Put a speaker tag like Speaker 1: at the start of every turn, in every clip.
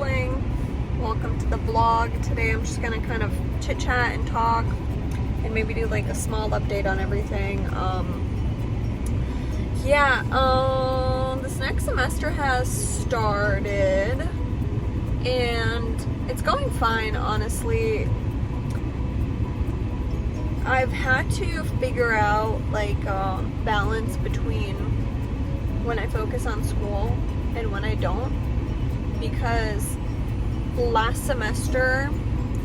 Speaker 1: darling. Welcome to the vlog. Today I'm just gonna kind of chit chat and talk and maybe do like a small update on everything. This next semester has started and it's going fine, honestly. I've had to figure out like balance between when I focus on school and when I don't, because last semester,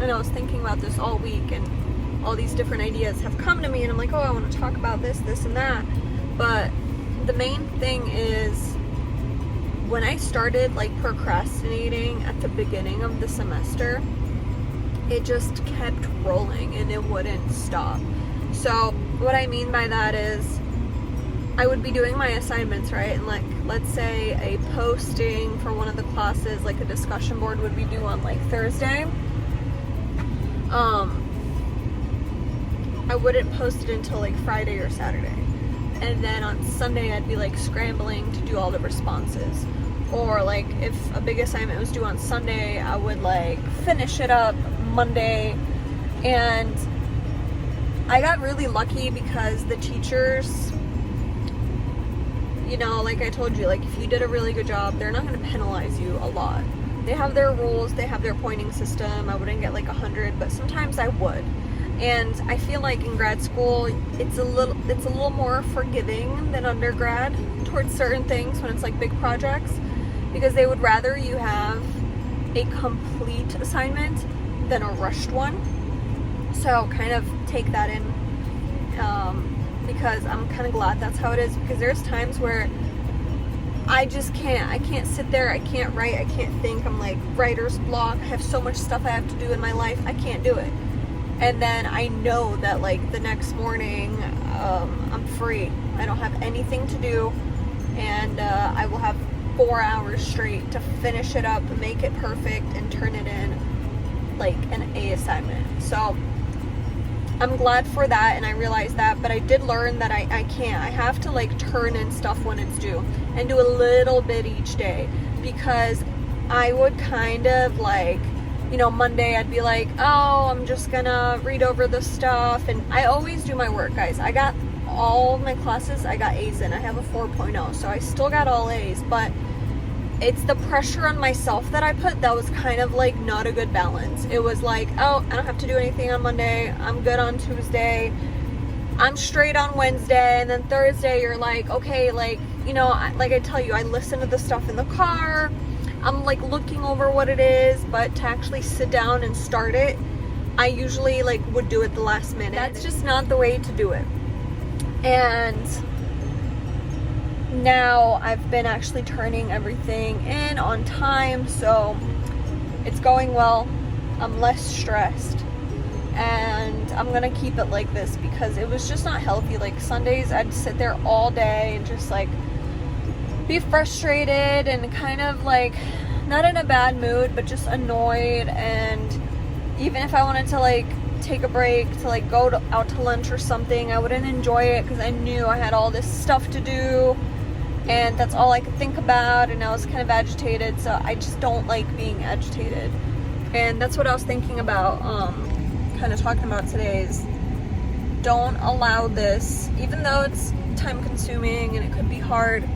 Speaker 1: and I was thinking about this all week, and all these different ideas have come to me, and I'm like, oh, I want to talk about this, this, and that. But the main thing is, when I started like procrastinating at the beginning of the semester, it just kept rolling and it wouldn't stop. So what I mean by that is, I would be doing my assignments, right? And like, let's say a posting for one of the classes, like a discussion board, would be due on like Thursday. I wouldn't post it until like Friday or Saturday. And then on Sunday, I'd be like scrambling to do all the responses. Or like if a big assignment was due on Sunday, I would like finish it up Monday. And I got really lucky because the teachers, you know, like I told you, like if you did a really good job, they're not going to penalize you a lot. They have their rules, they have their pointing system. I wouldn't get like 100, but sometimes I would. And I feel like in grad school, it's a little more forgiving than undergrad towards certain things when it's like big projects, because they would rather you have a complete assignment than a rushed one. So kind of take that in, because I'm kind of glad that's how it is, because there's times where I can't sit there, I can't write, I can't think. I'm like writer's block. I have so much stuff I have to do in my life, I can't do it. And then I know that like the next morning, I'm free. I don't have anything to do, and I will have 4 hours straight to finish it up, make it perfect, and turn it in like an A assignment. So I'm glad for that, and I realized that, but I did learn that I can't. I have to like turn in stuff when it's due and do a little bit each day, because I would kind of like, you know, Monday I'd be like, oh, I'm just gonna read over the stuff, and I always do my work, guys. I got all my classes, I got A's in. I have a 4.0, so I still got all A's, but it's the pressure on myself that I put that was kind of like not a good balance. It was like, oh, I don't have to do anything on Monday, I'm good on Tuesday, I'm straight on Wednesday, and then Thursday you're like, okay, like, you know, like I tell you, I listen to the stuff in the car, I'm like looking over what it is, but to actually sit down and start it, I usually like would do it the last minute. That's just not the way to do it. And now I've been actually turning everything in on time, so it's going well. I'm less stressed, and I'm gonna keep it like this, because it was just not healthy. Like Sundays I'd sit there all day and just like be frustrated and kind of like not in a bad mood, but just annoyed. And even if I wanted to like take a break to like go out to lunch or something, I wouldn't enjoy it because I knew I had all this stuff to do, and that's all I could think about, and I was kind of agitated. So I just don't like being agitated, and that's what I was thinking about, kind of talking about today, is don't allow this, even though it's time consuming and it could be hard,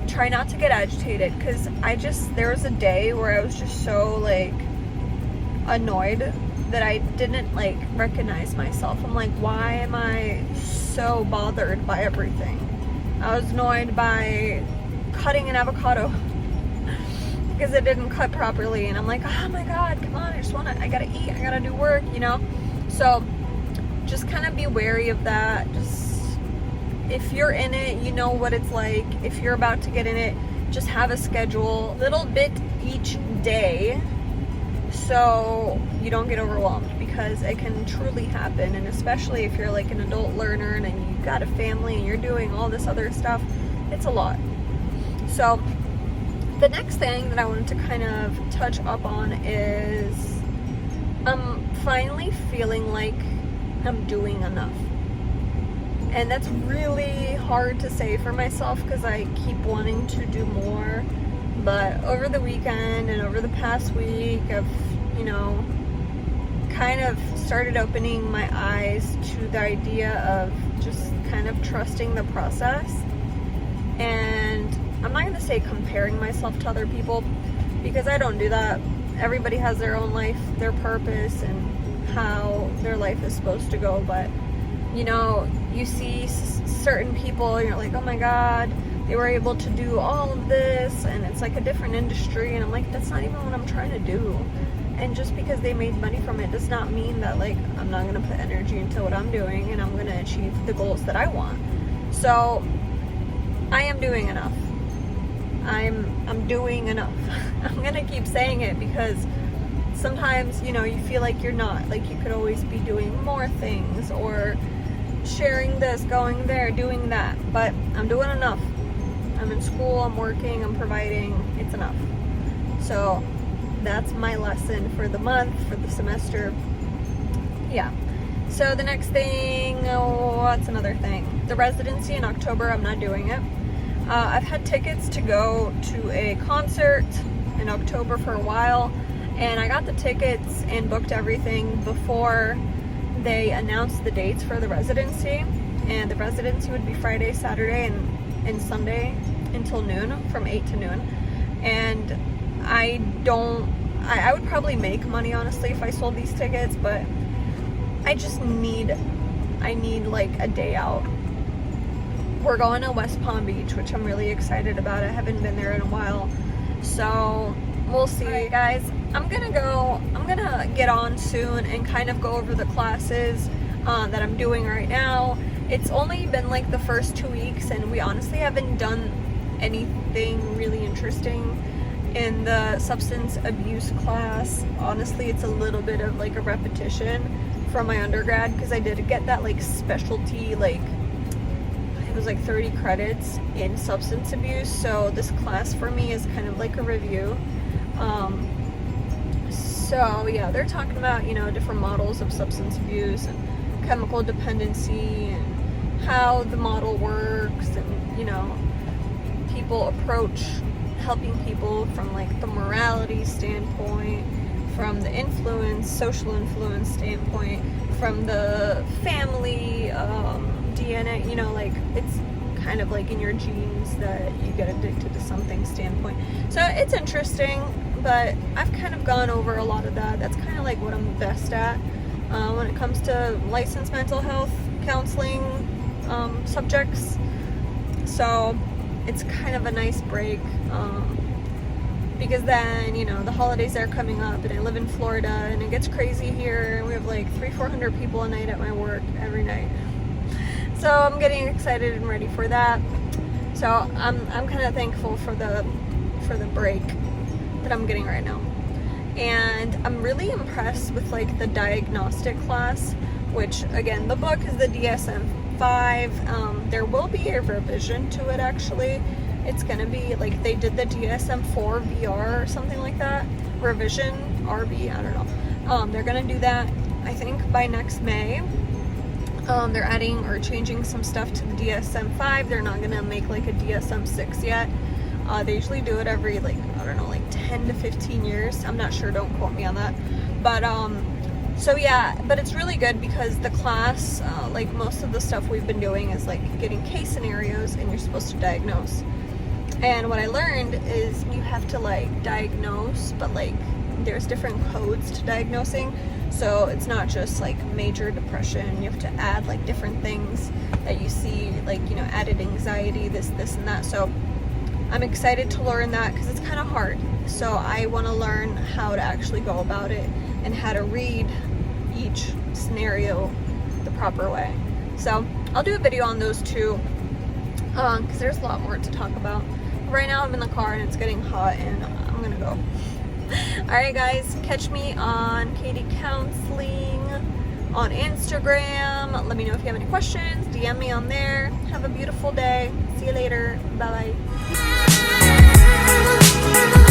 Speaker 1: try not to get agitated, because there was a day where I was just so like annoyed that I didn't like recognize myself. I'm like, why am I so bothered by everything? I was annoyed by cutting an avocado because it didn't cut properly, and I'm like, oh my god, come on, I gotta eat, I gotta do work, you know? So just kind of be wary of that. Just, if you're in it, you know what it's like. If you're about to get in it, just have a schedule, little bit each day, so you don't get overwhelmed, because it can truly happen. And especially if you're like an adult learner and you've got a family and you're doing all this other stuff, it's a lot. So the next thing that I wanted to kind of touch up on is I'm finally feeling like I'm doing enough. And that's really hard to say for myself, because I keep wanting to do more, But over the weekend and over the past week, I've, kind of started opening my eyes to the idea of just kind of trusting the process. And I'm not going to say comparing myself to other people, because I don't do that. Everybody has their own life, their purpose, and how their life is supposed to go. But, you see certain people and you're like, oh my God, they were able to do all of this, and it's like a different industry. And I'm like, that's not even what I'm trying to do. And just because they made money from it does not mean that, like, I'm not going to put energy into what I'm doing and I'm going to achieve the goals that I want. So I am doing enough. I'm doing enough. I'm going to keep saying it, because sometimes, you feel like you're not. Like, you could always be doing more things, or sharing this, going there, doing that. But I'm doing enough. I'm in school, I'm working, I'm providing. It's enough. So that's my lesson for the month, for the semester. Yeah. So the next thing, what's another thing? The residency in October, I'm not doing it. I've had tickets to go to a concert in October for a while, and I got the tickets and booked everything before they announced the dates for the residency. And the residency would be Friday, Saturday, and Sunday until noon, from 8 to noon. And I would probably make money, honestly, if I sold these tickets, but I need like a day out. We're going to West Palm Beach, which I'm really excited about. I haven't been there in a while, so we'll see. Alright, guys, I'm gonna get on soon and kind of go over the classes that I'm doing right now. It's only been like the first 2 weeks, and we honestly haven't done anything really interesting in the substance abuse class. Honestly, it's a little bit of like a repetition from my undergrad, because I did get that like specialty, like it was like 30 credits in substance abuse. So this class for me is kind of like a review. So yeah, they're talking about, different models of substance abuse and chemical dependency, and how the model works, and, people approach helping people from like the morality standpoint, from the social influence standpoint, from the family DNA, like it's kind of like in your genes that you get addicted to something standpoint. So it's interesting, but I've kind of gone over a lot of that. That's kind of like what I'm best at when it comes to licensed mental health counseling subjects. So it's kind of a nice break, because then, the holidays are coming up, and I live in Florida, and it gets crazy here. We have like 300-400 people a night at my work every night. So I'm getting excited and ready for that. So I'm kind of thankful for the break that I'm getting right now. And I'm really impressed with like the diagnostic class, which again, the book is the DSM-5. There will be a revision to it, actually. It's gonna be like, they did the DSM-4 VR or something like that. Revision, RB, I don't know. They're gonna do that, I think, by next May. They're adding or changing some stuff to the DSM-5. They're not gonna make like a DSM-6 yet. They usually do it every, like, I don't know, like 10 to 15 years. I'm not sure, don't quote me on that. But, so yeah, but it's really good, because the class, like most of the stuff we've been doing is like getting case scenarios, and you're supposed to diagnose. And what I learned is you have to like diagnose, but like there's different codes to diagnosing. So it's not just like major depression. You have to add like different things that you see, like, added anxiety, this and that. So I'm excited to learn that, because it's kind of hard. So I want to learn how to actually go about it, and how to read each scenario the proper way. So I'll do a video on those two, because there's a lot more to talk about. Right now I'm in the car and it's getting hot, and I'm gonna go. Alright guys, catch me on Katie Counseling on Instagram. Let me know if you have any questions. DM me on there. Have a beautiful day. See you later. Bye bye.